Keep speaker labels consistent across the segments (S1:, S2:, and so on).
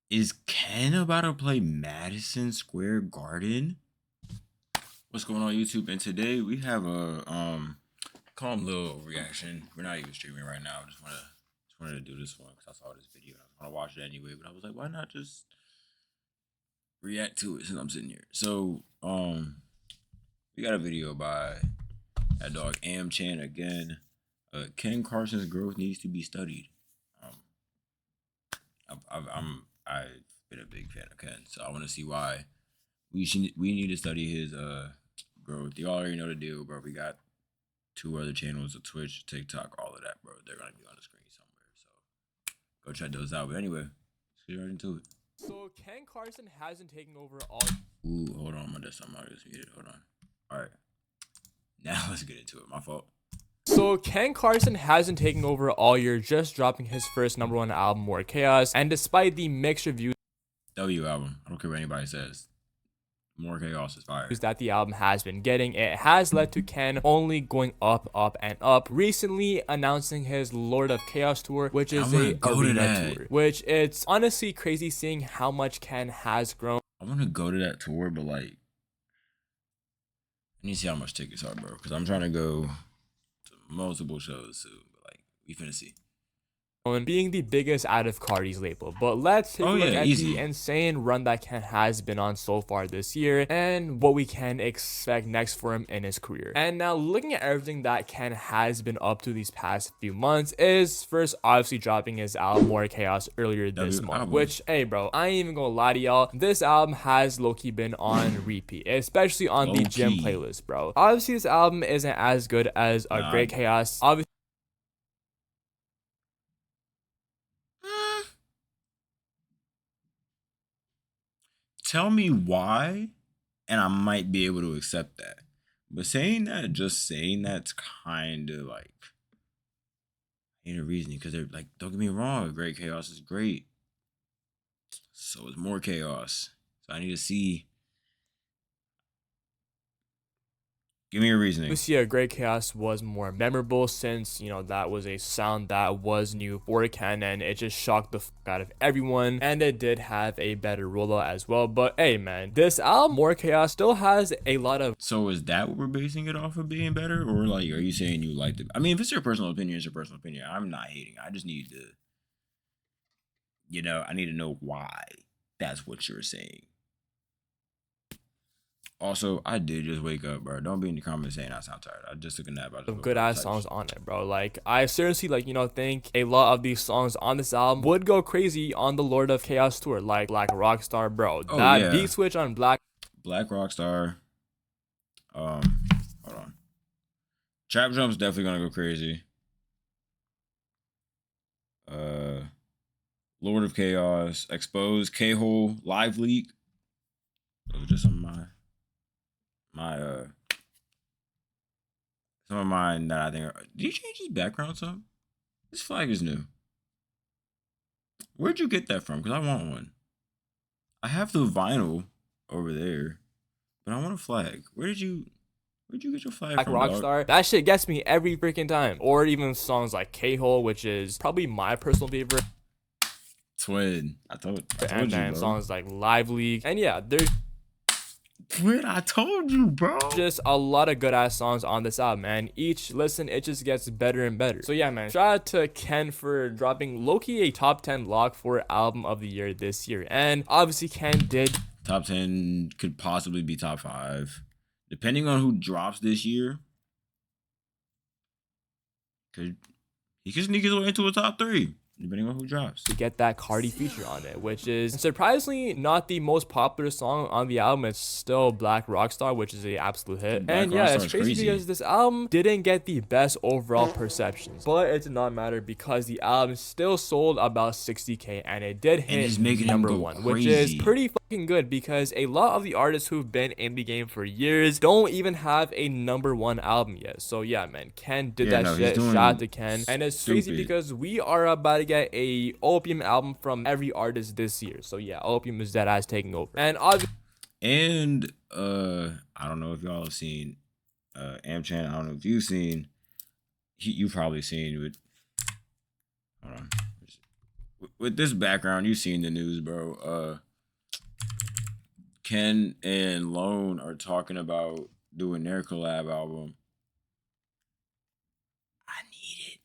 S1: Is Ken about to play Madison Square Garden? What's going on YouTube? And today we have a calm little reaction. We're not even streaming right now. Just wanted to do this one because I saw this video and I was gonna watch it anyway. But I was like, why not just react to it since I'm sitting here? So we got a video by that dog Chan again. Ken Carson's growth needs to be studied. I've been a big fan of Ken, so I want to see why we need to study his growth. You already know the deal, bro. We got 2 other channels: of Twitch, TikTok, all of that, bro. They're gonna be on the screen somewhere, so go check those out. But anyway, let's get right into it.
S2: So Ken Carson hasn't taken over all.
S1: Ooh, hold on, my desktop audio is muted. Hold on. All right, now let's get into it. My fault.
S2: So Ken Carson hasn't taken over all year, just dropping his first #1 album, More Chaos, and despite the mixed reviews
S1: W album. I don't care what anybody says. More Chaos is fire.
S2: that the album has been getting, it has led to Ken only going up, and up. Recently announcing his Lord of Chaos tour, which is a arena tour, which it's honestly crazy seeing how much Ken has grown.
S1: I want to go to that tour, but like, I need to see how much tickets are, bro. Because I'm trying to go to multiple shows soon. But like, we finna see.
S2: Being the biggest out of Cardi's label, but let's take a look at the insane run that Ken has been on so far this year and what we can expect next for him in his career. And now looking at everything that Ken has been up to these past few months is first obviously dropping his album More Chaos earlier this month, which, hey bro, I ain't even gonna lie to y'all, this album has low-key been on repeat, especially on the gym playlist, bro. Obviously this album isn't as good as a Great Chaos, obviously.
S1: Tell me why, and I might be able to accept that. But just saying that's kind of like ain't a reasoning, because they're like, don't get me wrong, Great Chaos is great. So is More Chaos. So I need to see. Give me a reasoning.
S2: We see a Great Chaos was more memorable since, you know, that was a sound that was new for Ken and it just shocked the fuck out of everyone, and it did have a better rollout as well. But hey man, this album More Chaos still has a lot of.
S1: So is that what we're basing it off of being better, or like are you saying you liked it? I mean, if it's your personal opinion, it's your personal opinion. I'm not hating. I just need to, I need to know why that's what you're saying. Also, I did just wake up, bro. Don't be in the comments saying I sound tired. I just took a nap.
S2: Good ass songs on it, bro. Like, I seriously, like, think a lot of these songs on this album would go crazy on the Lord of Chaos tour, like Black Rockstar, bro. That beat switch on Black
S1: Rockstar. Hold on. Trap Jump's definitely gonna go crazy. Lord of Chaos, Exposed, K-Hole, Live Leak. Those are just some of mine that I think are. Did you change his background some? This flag is new. Where'd you get that from? Because I want one. I have the vinyl over there, but I want a flag. Where'd you get your flag from,
S2: Rockstar? Dog? That shit gets me every freaking time. Or even songs like K-Hole, which is probably my personal favorite.
S1: Twin. I told
S2: and
S1: you,
S2: then
S1: bro.
S2: Songs like Live League. And yeah, there's
S1: Twin, I told you, bro.
S2: Just a lot of good ass songs on this album, man. Each listen, it just gets better and better. So yeah, man, shout out to Ken for dropping low-key a top 10 lock for album of the year this year. And obviously Ken did
S1: top 10, could possibly be top 5 depending on who drops this year. He could sneak his way into a top 3 depending on who drops.
S2: To get that Cardi feature on it, which is surprisingly not the most popular song on the album. It's still Black Rockstar, which is an absolute hit. And yeah, it's crazy because this album didn't get the best overall perceptions, but it did not matter because the album still sold about 60K and it did hit #1, which is pretty fucking good because a lot of the artists who've been in the game for years don't even have a #1 album yet. So yeah, man, Ken did that shit. Shout out to Ken. And it's crazy because we are about to get a Opium album from every artist this year. So yeah, Opium is dead ass taking over. And obviously,
S1: I don't know if y'all have seen Chan. I don't know if you've seen. You've probably seen, but hold on. with this background, you've seen the news, bro. Ken and Lone are talking about doing their collab album. I need it.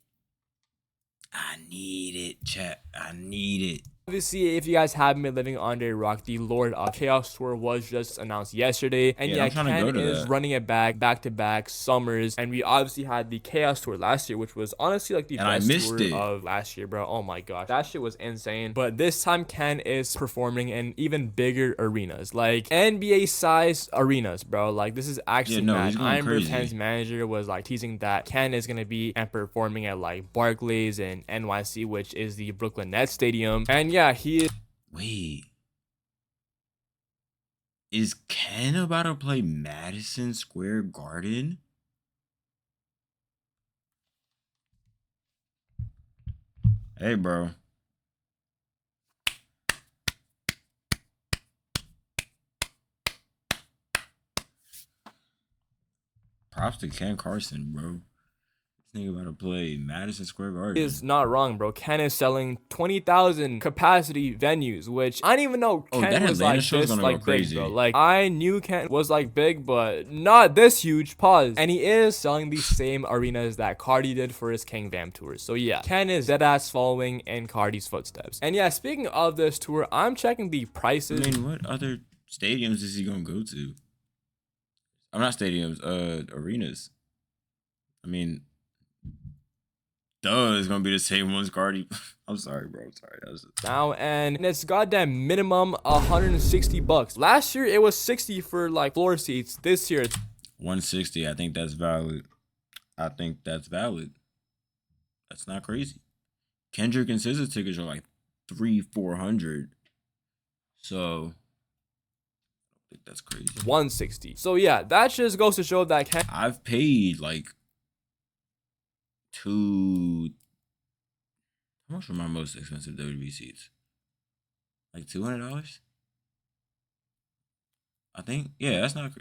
S1: I need it, chat. I need it.
S2: Obviously, if you guys haven't been living under a rock, the Lord of Chaos tour was just announced yesterday, and yeah, Ken is running it back to back summers, and we obviously had the Chaos tour last year, which was honestly like the best tour of last year, bro. Oh my gosh, that shit was insane. But this time, Ken is performing in even bigger arenas, like NBA size arenas, bro. Like this is actually mad. Amber Ken's manager was like teasing that Ken is gonna be and performing at like Barclays and NYC, which is the Brooklyn Nets stadium, and yeah, he is.
S1: Wait. Is Ken about to play Madison Square Garden? Hey, bro. Props to Ken Carson, bro. Nigga about to play Madison Square Garden.
S2: Is not wrong, bro. Ken is selling 20,000 capacity venues, which I didn't even know Ken was like this like big, bro. Like I knew Ken was like big, but not this huge. Pause. And he is selling the same arenas that Cardi did for his King Vamp tour. So yeah, Ken is deadass following in Cardi's footsteps. And yeah, speaking of this tour, I'm checking the prices.
S1: I mean, what other stadiums is he gonna go to? I'm not stadiums, arenas. I mean, duh, it's gonna be the same ones Cardi. I'm sorry, bro. I'm sorry. That was
S2: now, and it's goddamn minimum $160. Last year it was 60 for like floor seats. This year it's
S1: 160. I think that's valid. I think that's valid. That's not crazy. Kendrick and SZA tickets are like 300-400. So I think that's crazy.
S2: 160. So yeah, that just goes to show that
S1: I've paid like how much were my most expensive WB seats? Like $200? I think, that's not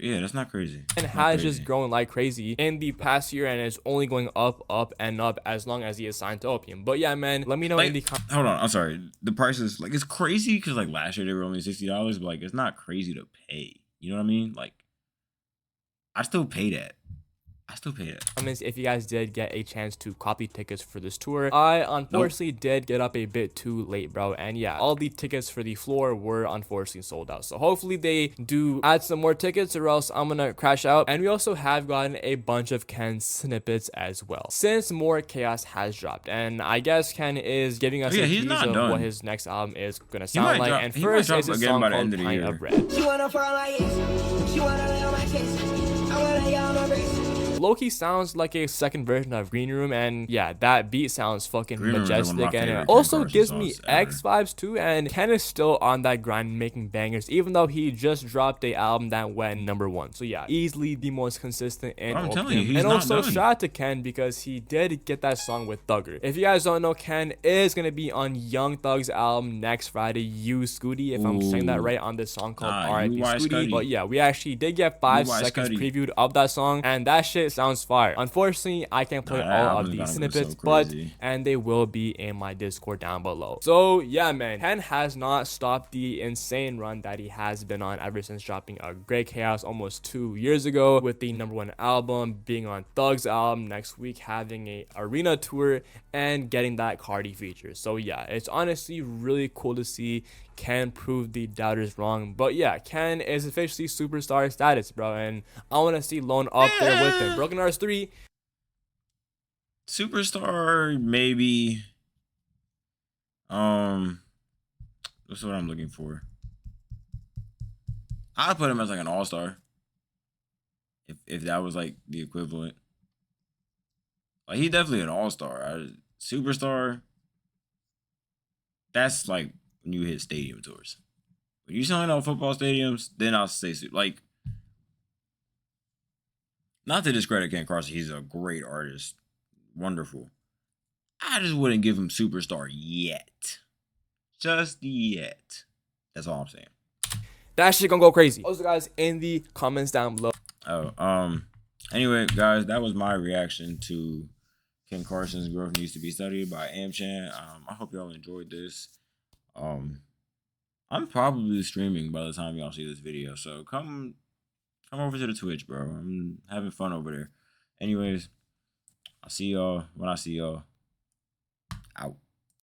S1: crazy.
S2: And has just grown like crazy in the past year, and it's only going up and up as long as he is signed to Opium. But yeah, man, let me know in the comments.
S1: Hold on, I'm sorry. The prices, like, it's crazy because like last year they were only $60, but like it's not crazy to pay. You know what I mean? Like, I still pay that. If
S2: you guys did get a chance to copy tickets for this tour, I unfortunately did get up a bit too late, bro. And yeah, all the tickets for the floor were unfortunately sold out. So hopefully they do add some more tickets, or else I'm gonna crash out. And we also have gotten a bunch of Ken's snippets as well, since more chaos has dropped. And I guess Ken is giving us a tease of what his next album is gonna sound like. And first is a song called Pint of Red.
S3: She wanna fall like this. She wanna lay on my face. I wanna lay on my wrist.
S2: Loki sounds like a second version of Green Room, and yeah, that beat sounds fucking majestic, and it also gives me X vibes too. And Ken is still on that grind making bangers, even though he just dropped a album that went #1. So yeah, easily the most consistent in Opium. And also shout out to Ken because he did get that song with Thugger. If you guys don't know, Ken is gonna be on Young Thug's album next Friday, You Scooty, if I'm saying that right, on this song called R.I.P. Scooty. But yeah, we actually did get 5 seconds previewed of that song, and that shit sounds fire. Unfortunately, I can't play all of these snippets, and they will be in my Discord down below. So yeah, man, Ken has not stopped the insane run that he has been on ever since dropping a Great Chaos almost 2 years ago, with the #1 album, being on Thug's album, next week having a arena tour, and getting that Cardi feature. So yeah, it's honestly really cool to see Ken prove the doubters wrong. But yeah, Ken is officially superstar status, bro, and I want to see Lone up there with him. Broken Hearts 3
S1: superstar, maybe. That's what I'm looking for. I'd put him as like an all-star, if that was like the equivalent. Like, he's definitely an all-star. Superstar, that's like when you hit stadium tours. When you selling out football stadiums, then I'll say, like, not to discredit Ken Carson, he's a great artist, wonderful. I just wouldn't give him superstar yet, just yet. That's all I'm saying.
S2: That shit gonna go crazy. Also, guys, in the comments down below.
S1: Anyway, guys, that was my reaction to Ken Carson's growth needs to be studied by Amchan. I hope y'all enjoyed this. I'm probably streaming by the time y'all see this video, so come over to the Twitch, bro. I'm having fun over there. Anyways, I'll see y'all when I see y'all. Out.